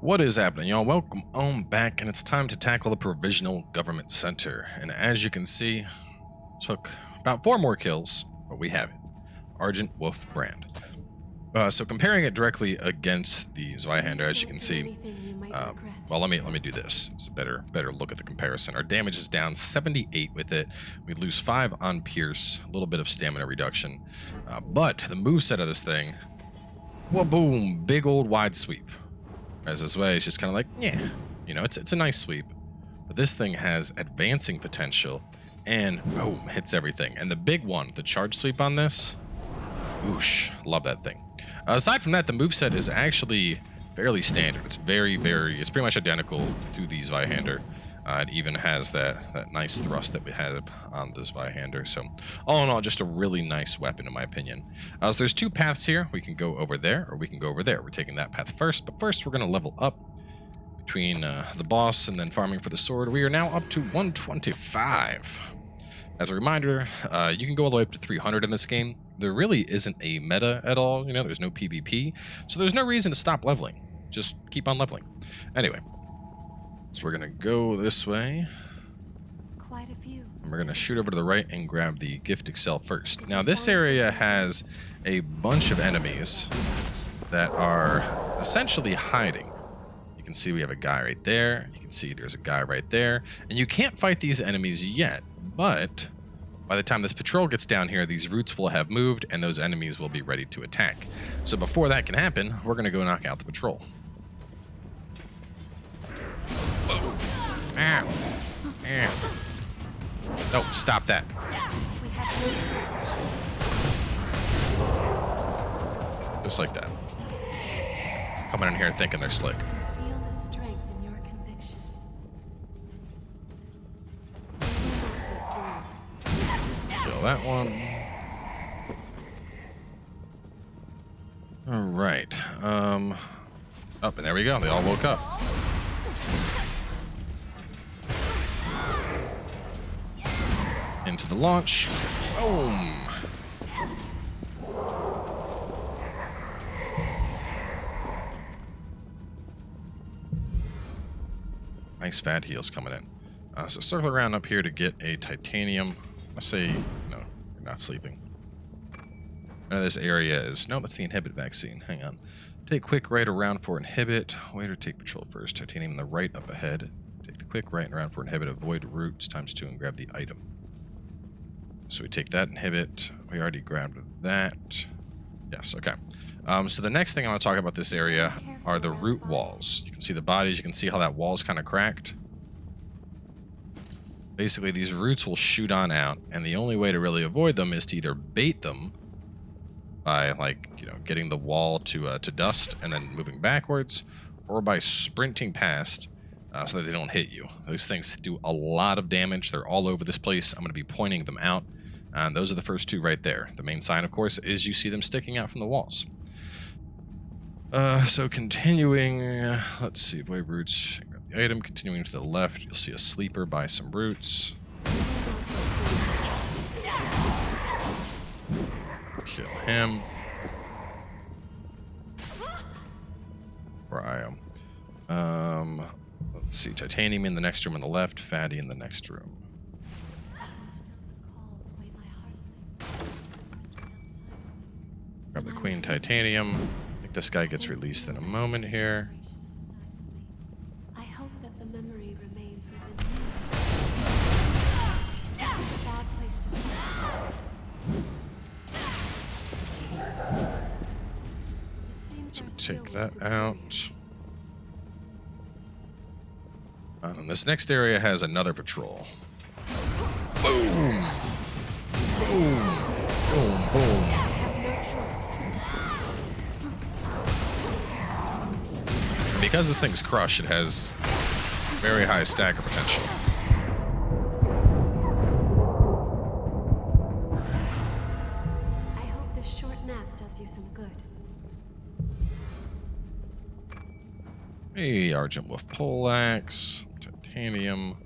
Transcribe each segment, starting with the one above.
What is happening, y'all? Welcome on back, and it's time to tackle the Provisional Government Center. And as you can see, took about 4 more kills, but we have it. Argent Wolf brand. So comparing it directly against the Zweihander, as you can see, well, let me do this. It's a better look at the comparison. Our damage is down 78 with it. We lose 5 on Pierce, a little bit of stamina reduction. But the moveset of this thing, boom, big old wide sweep. As this way, it's just kind of like, yeah, you know, it's a nice sweep. But this thing has advancing potential, and boom, hits everything. And the big one, the charge sweep on this, whoosh, love that thing. Aside from that, the moveset is actually fairly standard. It's it's pretty much identical to the Zweihander. It even has that nice thrust that we have on the Zweihander. So all in all, just a really nice weapon in my opinion. So there's 2 paths here. We can go over there or we can go over there. We're taking that path first, but first we're going to level up between the boss and then farming for the sword. We are now up to 125. As a reminder, you can go all the way up to 300 in this game. There really isn't a meta at all. You know, there's no PvP, so there's no reason to stop leveling. Just keep on leveling. Anyway. So we're gonna go this way. Quite a few. And we're gonna shoot over to the right and grab the gift excel first. Now this area has a bunch of enemies that are essentially hiding. You can see we have a guy right there. You can see there's a guy right there. And you can't fight these enemies yet, but by the time this patrol gets down here, these roots will have moved and those enemies will be ready to attack. So before that can happen, we're gonna go knock out the patrol. Ow. Ow. No, stop that. We have no choice. Just like that. Coming in here thinking they're slick. Feel the strength in your conviction. Kill that one. Alright. Up, and there we go. They all woke up. Into the launch. Boom. Nice fat heals coming in. So circle around up here to get a titanium. Let's say, no, you're not sleeping. This area is, no, that's the inhibit vaccine. Hang on. Take quick right around for inhibit. Wait or take patrol first. Titanium in the right up ahead. Take the quick right and around for inhibit. Avoid roots ×2 and grab the item. So we take that inhibit. We already grabbed that. Yes, okay. So the next thing I want to talk about this area are the root walls. You can see the bodies. You can see how that wall's kind of cracked. Basically, these roots will shoot on out, and the only way to really avoid them is to either bait them by, like, you know, getting the wall to dust and then moving backwards, or by sprinting past so that they don't hit you. Those things do a lot of damage. They're all over this place. I'm going to be pointing them out. And those are the first 2 right there. The main sign, of course, is you see them sticking out from the walls. So continuing, let's see, avoid roots, grab the item. Continuing to the left, you'll see a sleeper by some roots. Kill him. Where I am. Let's see, titanium in the next room on the left, fatty in the next room. Grab the queen titanium. I think this guy gets released in a moment here. I hope that the memory remains within you. This is a bad place to be. It seems So our take skill was that out. And this next area has another patrol. Boom! Boom! Boom, boom. Because this thing's crush, it has very high stacker potential. I hope this short nap does you some good. Hey, Argent Wolf Poleaxe, Titanium,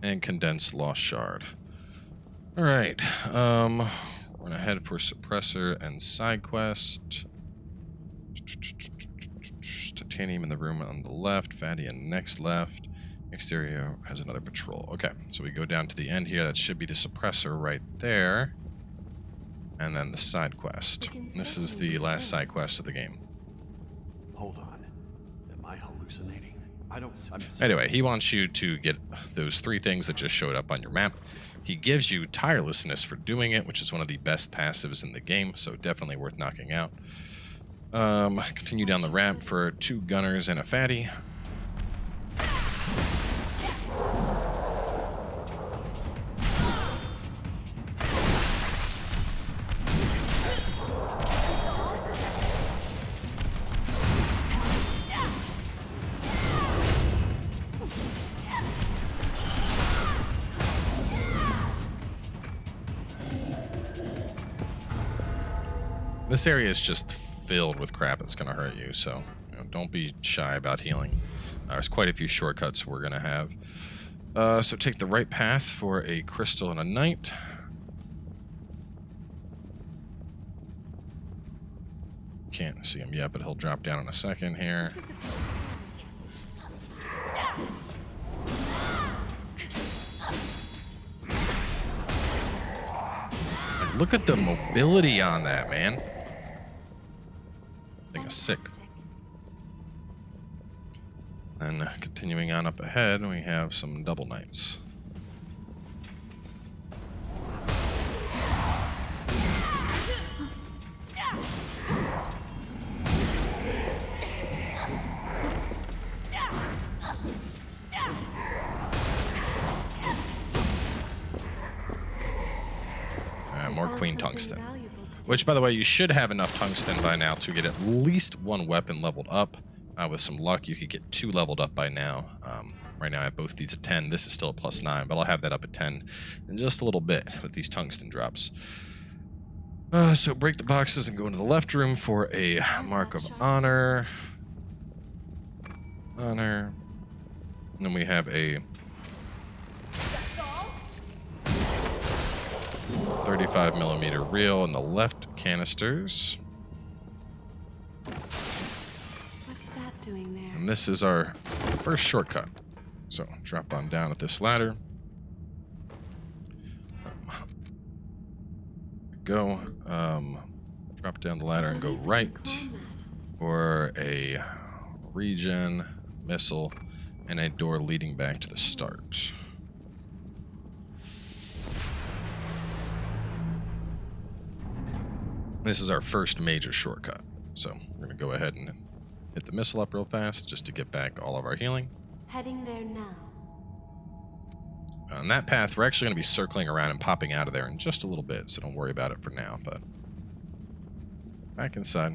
and Condensed Lost Shard. Alright, we're gonna head for Suppressor and Side Quest. titanium in the room on the left, fatty in next left. Exterior has another patrol. Okay, so we go down to the end here. That should be the suppressor right there. And then the side quest. This is the last side quest of the game. Hold on. Am I hallucinating? Anyway, he wants you to get those 3 things that just showed up on your map. He gives you tirelessness for doing it, which is one of the best passives in the game, so definitely worth knocking out. Continue down the ramp for 2 gunners and a fatty. This area is just filled with crap that's going to hurt you, so don't be shy about healing. There's quite a few shortcuts we're going to have. So take the right path for a crystal and a knight. Can't see him yet, but he'll drop down in a second here. Look at the mobility on that, man. Thing is sick. And continuing on up ahead, we have some double knights. More queen tungsten. Which, by the way, you should have enough tungsten by now to get at least 1 weapon leveled up. With some luck, you could get 2 leveled up by now. Right now I have both these at 10. This is still at +9, but I'll have that up at 10 in just a little bit with these tungsten drops. So break the boxes and go into the left room for a mark of honor. And then we have a 35mm reel in the left canisters. What's that doing there? And this is our first shortcut. So drop on down at this ladder. Go. Drop down the ladder and go right for a regen, missile, and a door leading back to the start. This is our first major shortcut. So we're going to go ahead and hit the missile up real fast just to get back all of our healing. Heading there now. On that path, we're actually going to be circling around and popping out of there in just a little bit, so don't worry about it for now, but back inside.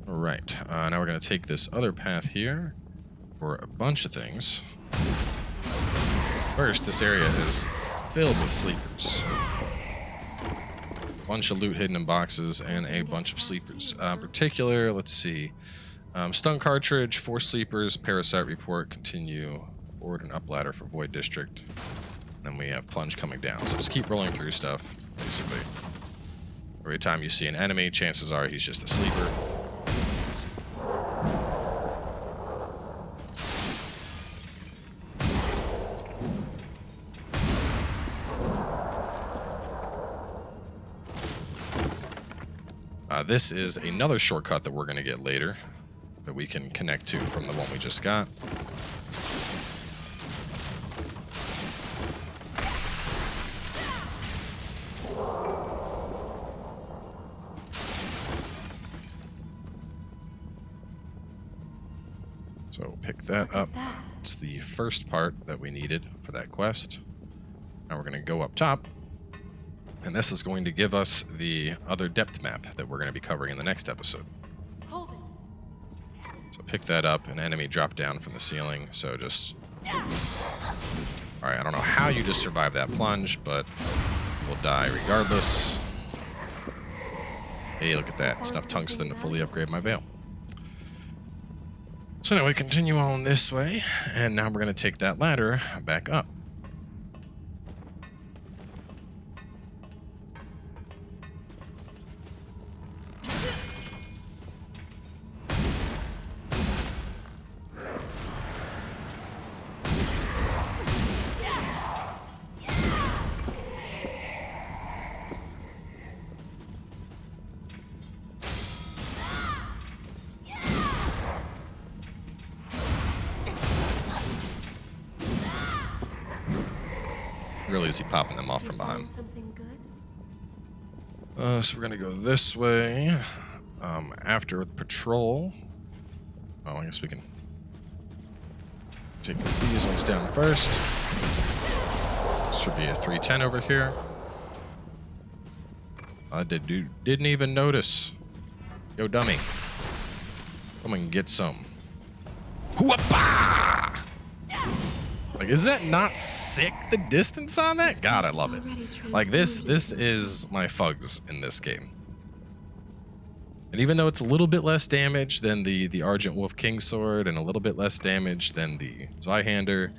Alright, now we're going to take this other path here for a bunch of things. First, this area is filled with sleepers. Bunch of loot hidden in boxes and a bunch of sleepers. In particular, let's see. Stun cartridge, 4 sleepers, parasite report, continue forward and up ladder for void district. Then we have plunge coming down. So just keep rolling through stuff, basically. Every time you see an enemy, chances are he's just a sleeper. This is another shortcut that we're going to get later that we can connect to from the one we just got. So pick that up. It's the first part that we needed for that quest. Now we're going to go up top. And this is going to give us the other depth map that we're going to be covering in the next episode. So pick that up. An enemy dropped down from the ceiling, so just... Alright, I don't know how you just survived that plunge, but we'll die regardless. Hey, look at that. It's enough tungsten to fully upgrade my veil. So anyway, continue on this way, and now we're going to take that ladder back up. really is he popping them off Did from you find behind. something good? So we're gonna go this way. After the patrol. Oh, I guess we can take these ones down first. This should be a 310 over here. I didn't even notice. Yo, dummy. Come and get some. Whoopah! Like, is that not sick, the distance on that? God, I love it. Like, this is my fugs in this game. And even though it's a little bit less damage than the Argent Wolf Kingsword and a little bit less damage than the Zweihander,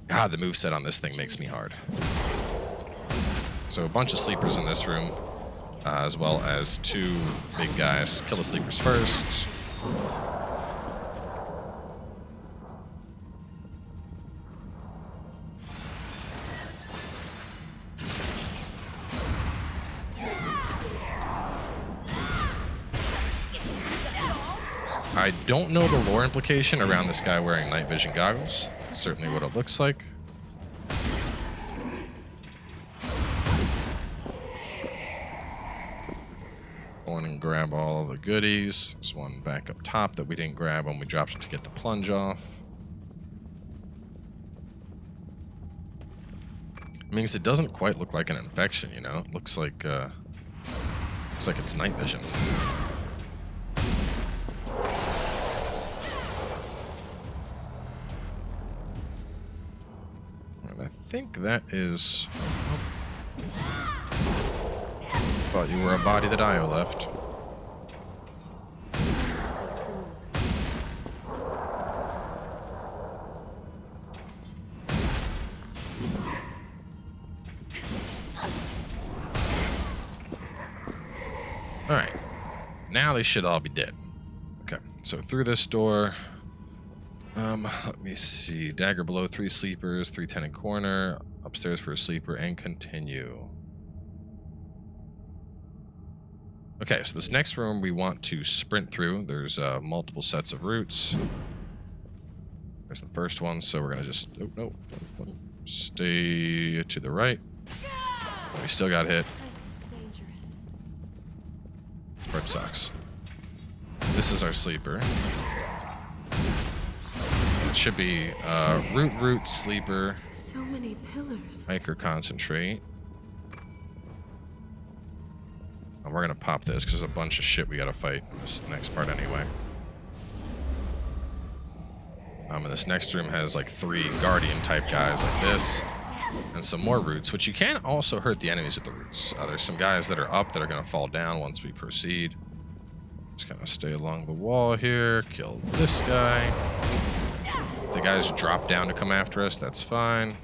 God, the moveset on this thing makes me hard. So a bunch of sleepers in this room, as well as 2 big guys. Kill the sleepers first. I don't know the lore implication around this guy wearing night vision goggles. That's certainly what it looks like. Go in and grab all the goodies. There's one back up top that we didn't grab when we dropped it to get the plunge off. I mean, it doesn't quite look like an infection, you know? It looks like it's night vision. I think that is... Thought you were a body that Io left. Alright. Now they should all be dead. Okay, so through this door... let me see. Dagger below, 3 sleepers, 310 in corner, upstairs for a sleeper, and continue. Okay, so this next room we want to sprint through. There's multiple sets of roots. There's the first one, so we're gonna just stay to the right. We still got hit. Part sucks. This is our sleeper. It should be root, sleeper. So many pillars. Micro concentrate. And we're gonna pop this because there's a bunch of shit we gotta fight in this next part anyway. And this next room has like 3 guardian type guys like this, and some more roots, which you can also hurt the enemies with the roots. There's some guys that are up that are gonna fall down once we proceed. Just kind of stay along the wall here. Kill this guy. If the guys drop down to come after us, that's fine.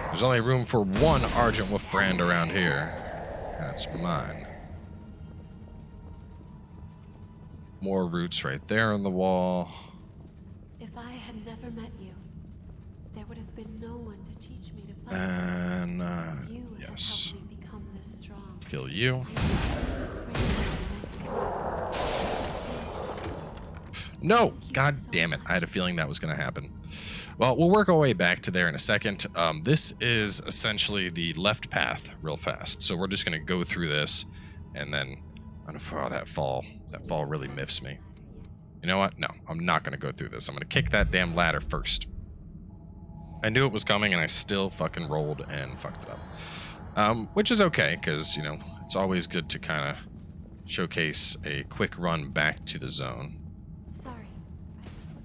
There's only room for 1 Argent Wolf brand around here. That's mine. More roots right there on the wall. If I had never met you, there would have been no one to teach me to fight. And, You yes. have helped me become this strong. Kill you. No! God damn it. I had a feeling that was going to happen. Well, we'll work our way back to there in a second. This is essentially the left path real fast. So we're just going to go through this and then... Oh, that fall really miffs me. You know what? No, I'm not going to go through this. I'm going to kick that damn ladder first. I knew it was coming and I still fucking rolled and fucked it up. Which is okay, because, you know, it's always good to kind of showcase a quick run back to the zone. Sorry, I was looking at some.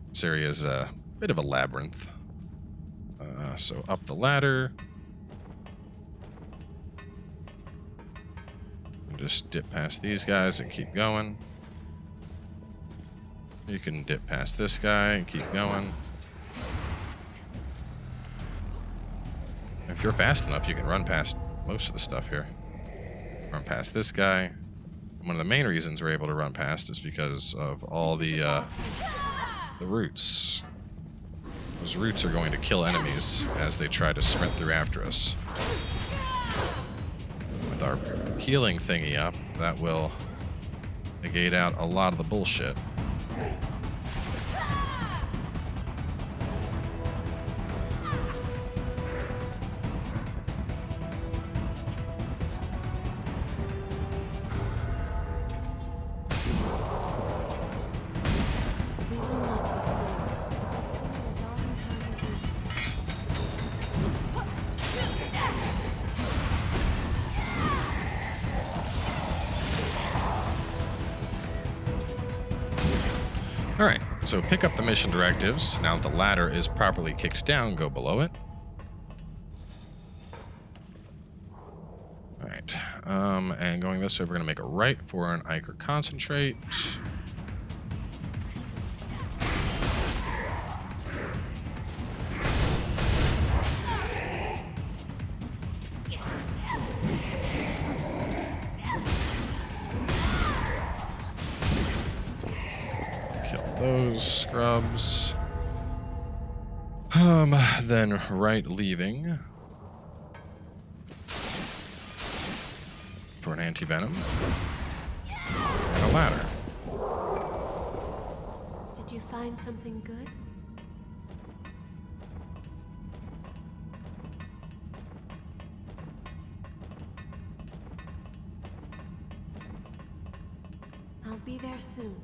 This area is a bit of a labyrinth. So up the ladder. And just dip past these guys and keep going. You can dip past this guy and keep going. If you're fast enough, you can run past most of the stuff here. Run past this guy. One of the main reasons we're able to run past is because of all the roots. Those roots are going to kill enemies as they try to sprint through after us. With our healing thingy up, that will negate out a lot of the bullshit. Alright, so pick up the mission directives. Now that the ladder is properly kicked down, go below it. Alright, and going this way, we're going to make a right for an Ichor Concentrate. Those scrubs. Then right leaving for an anti-venom and a ladder. Did you find something good? I'll be there soon.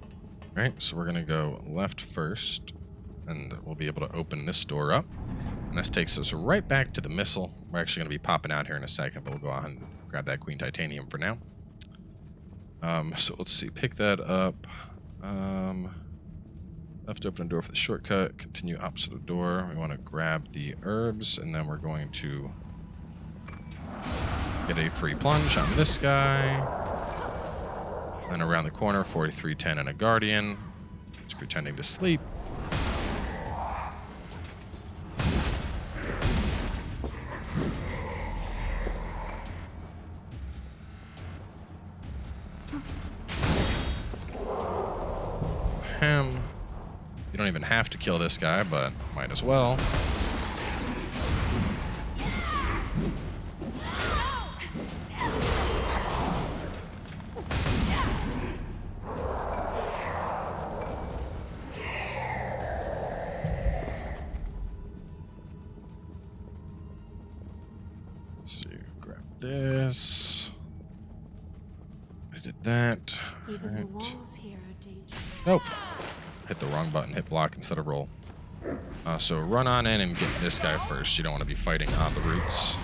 Alright, so we're going to go left first, and we'll be able to open this door up. And this takes us right back to the missile. We're actually going to be popping out here in a second, but we'll go on and grab that Queen Titanium for now. So let's see, pick that up. Left open a door for the shortcut, continue opposite the door. We want to grab the herbs, and then we're going to get a free plunge on this guy. Then around the corner, 4310 and a Guardian. Just pretending to sleep. You don't even have to kill this guy, but might as well. This. I did that. Even the walls here are dangerous. Nope. Hit the wrong button. Hit block instead of roll. So run on in and get this guy first. You don't want to be fighting on the roots.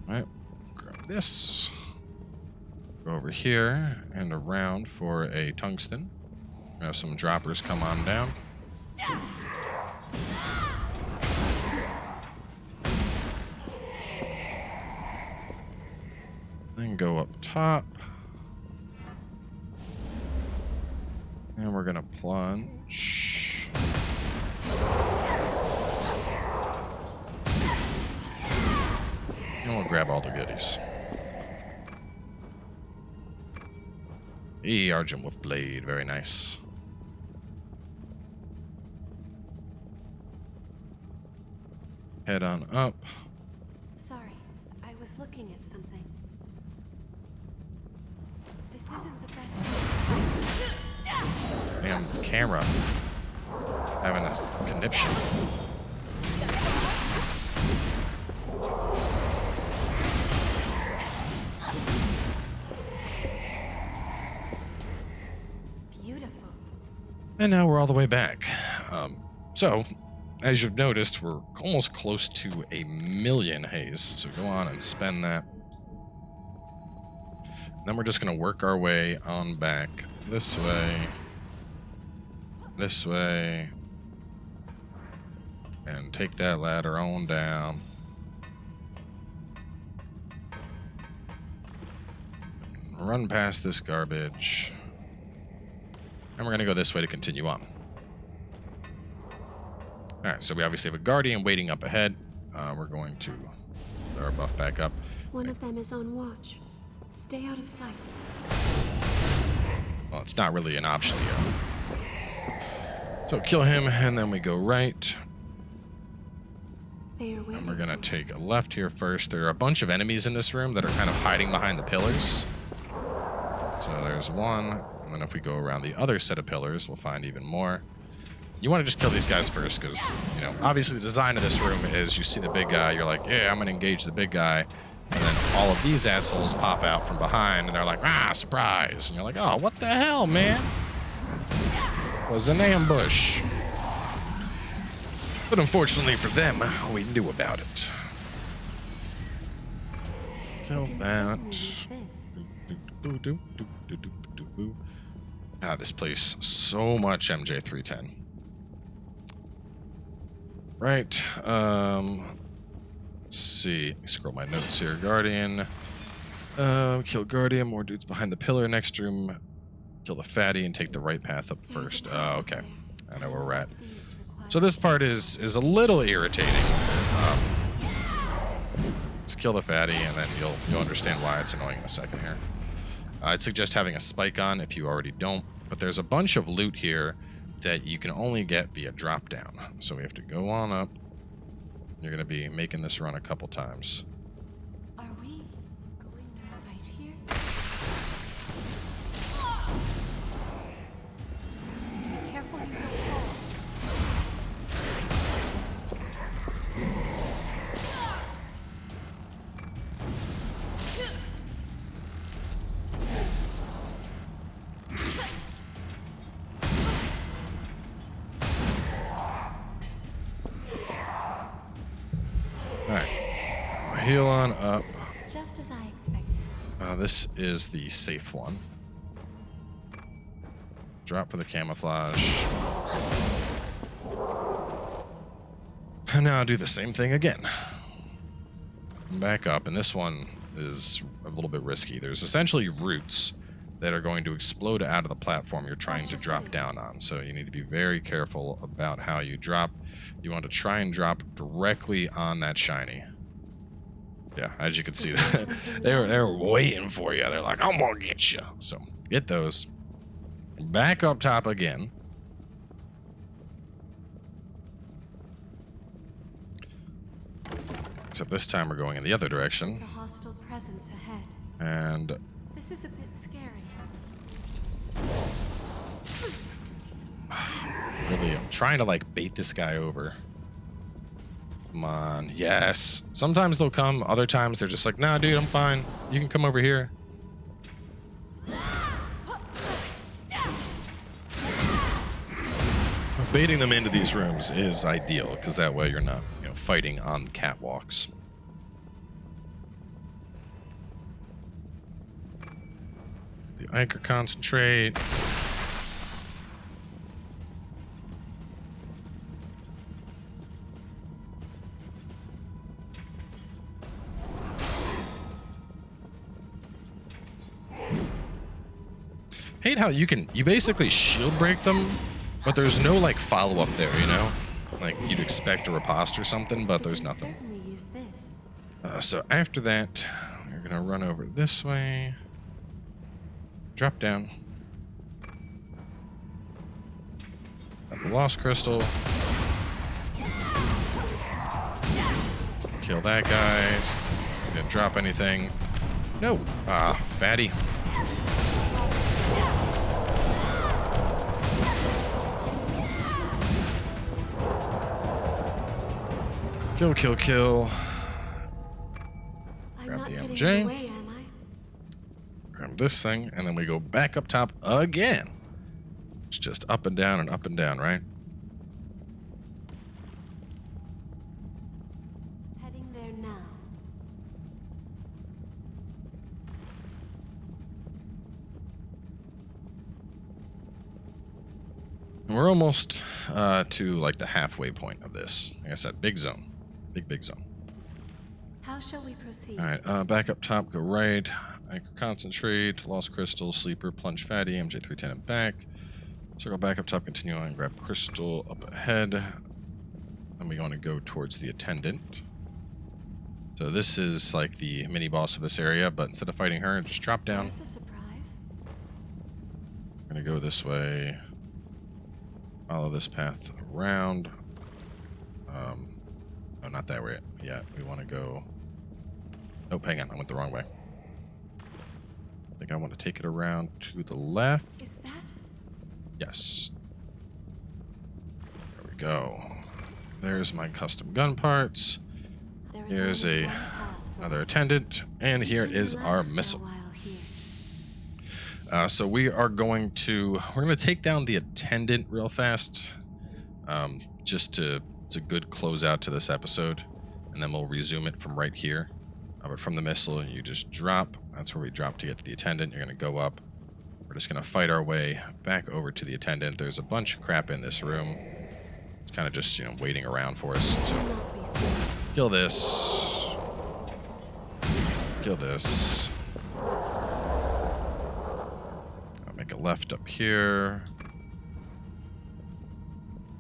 Alright. Grab this. Go over here and around for a tungsten. We have some droppers come on down. Then go up top. And we're gonna plunge. And we'll grab all the goodies. Argent Wolf Blade, very nice. Head on up. Sorry, I was looking at something. This isn't the best place to fight. Damn camera. Having a conniption. And now we're all the way back. So, as you've noticed, we're almost close to 1,000,000 haze. So go on and spend that. Then we're just going to work our way on back this way, and take that ladder on down. Run past this garbage. And we're going to go this way to continue on. Alright, so we obviously have a Guardian waiting up ahead. We're going to put our buff back up. One of them is on watch. Stay out of sight. Well, it's not really an option yet. So kill him, and then we go right. And we're going to take a left here first. There are a bunch of enemies in this room that are kind of hiding behind the pillars. So there's one. And then if we go around the other set of pillars, we'll find even more. You want to just kill these guys first because, you know, obviously the design of this room is you see the big guy, you're like, yeah, I'm going to engage the big guy. And then all of these assholes pop out from behind and they're like, ah, surprise. And you're like, oh, what the hell, man? It was an ambush. But unfortunately for them, we knew about it. Kill that. Ah, this place, so much MJ310. Right, let's see. Let me scroll my notes here. Guardian. Kill Guardian, more dudes behind the pillar next room. Kill the fatty and take the right path up first. Oh, okay. I know where we're at. So this part is a little irritating. Just kill the fatty, and then you'll understand why it's annoying in a second here. I'd suggest having a spike on if you already don't, but there's a bunch of loot here that you can only get via drop down. So we have to go on up. You're going to be making this run a couple times. Are we going to fight here? Be careful you don't fall. Alright. Heal on up. Just as I expected. This is the safe one. Drop for the camouflage. And now do the same thing again. Back up, and this one is a little bit risky. There's essentially roots that are going to explode out of the platform you're trying to drop down on. So you need to be very careful about how you drop. You want to try and drop directly on that shiny. Yeah, as you can see, they were waiting for you. They're like, I'm gonna get you. So get those. Back up top again. Except this time we're going in the other direction. There's a hostile presence ahead. And This is a bit scary. really, I'm trying to like bait this guy over. Come on, yes. Sometimes they'll come, other times they're just like, nah, dude, I'm fine. You can come over here. Baiting them into these rooms is ideal, because that way you're not, fighting on the catwalks. The anchor concentrate. Hate how you basically shield break them, but there's no like follow up there, Like you'd expect a riposte or something, but there's nothing. Certainly use this. So after that, you're gonna run over this way. Drop down. Got the lost crystal. Kill that guy. Didn't drop anything. No. Ah, fatty. Kill, kill, kill. Grab the MJ. Away, am I? Grab this thing, and then we go back up top again. It's just up and down, right? Heading there now. We're almost to like the halfway point of this. Like I said, big zone. Big zone. How shall we proceed? Alright, back up top, go right. Anchor concentrate, lost crystal, sleeper, plunge fatty, MJ310 and back. Circle back up top, continue on, grab crystal up ahead. Then we want to go towards the attendant. So this is like the mini boss of this area, but instead of fighting her, just drop down. Where's the surprise? We're gonna go this way. Follow this path around. No, not that way yet. We want to go... Nope, hang on. I went the wrong way. I think I want to take it around to the left. Is that? Yes. There we go. There's my custom gun parts. Here's another attendant. And here is our missile. So we're going to take down the attendant real fast, just to It's a good closeout to this episode, and then we'll resume it from right here. But from the missile, you just drop. That's where we drop to get to the attendant. You're going to go up. We're just going to fight our way back over to the attendant. There's a bunch of crap in this room. It's kind of just, waiting around for us. So, kill this. Kill this. I'll make a left up here.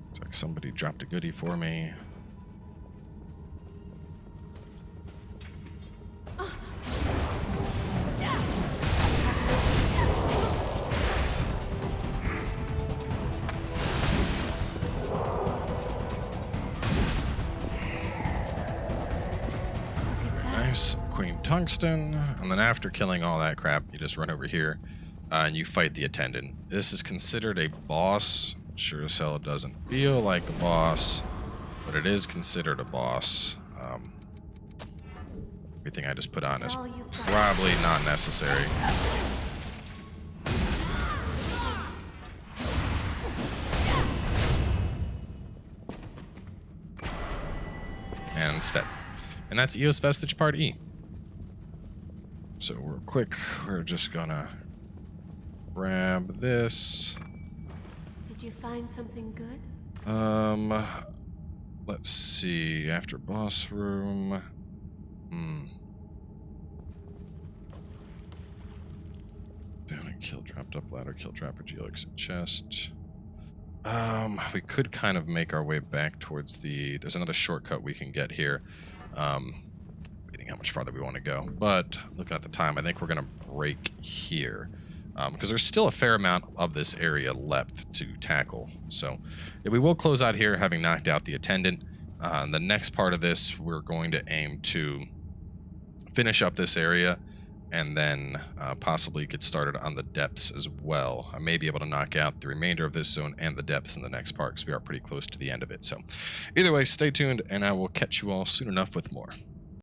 Looks like somebody dropped a goodie for me. Tungsten, and then after killing all that crap, you just run over here and you fight the attendant. This is considered a boss. Sure as hell it doesn't feel like a boss, but it is considered a boss. Everything I just put on is probably not necessary. And it's dead. And that's EOS Vestige Part E. So real quick, we're just gonna grab this. Did you find something good? Let's see. After boss room. Down and kill, dropped up ladder, kill dropper, exit chest. We could kind of make our way back towards there's another shortcut we can get here. How much farther we want to go, but looking at the time, I think we're gonna break here because there's still a fair amount of this area left to tackle. So yeah, we will close out here, having knocked out the attendant. The next part of this, we're going to aim to finish up this area, and then possibly get started on the depths as well. I may be able to knock out the remainder of this zone and the depths in the next part, because we are pretty close to the end of it. So either way, stay tuned, and I will catch you all soon enough with more.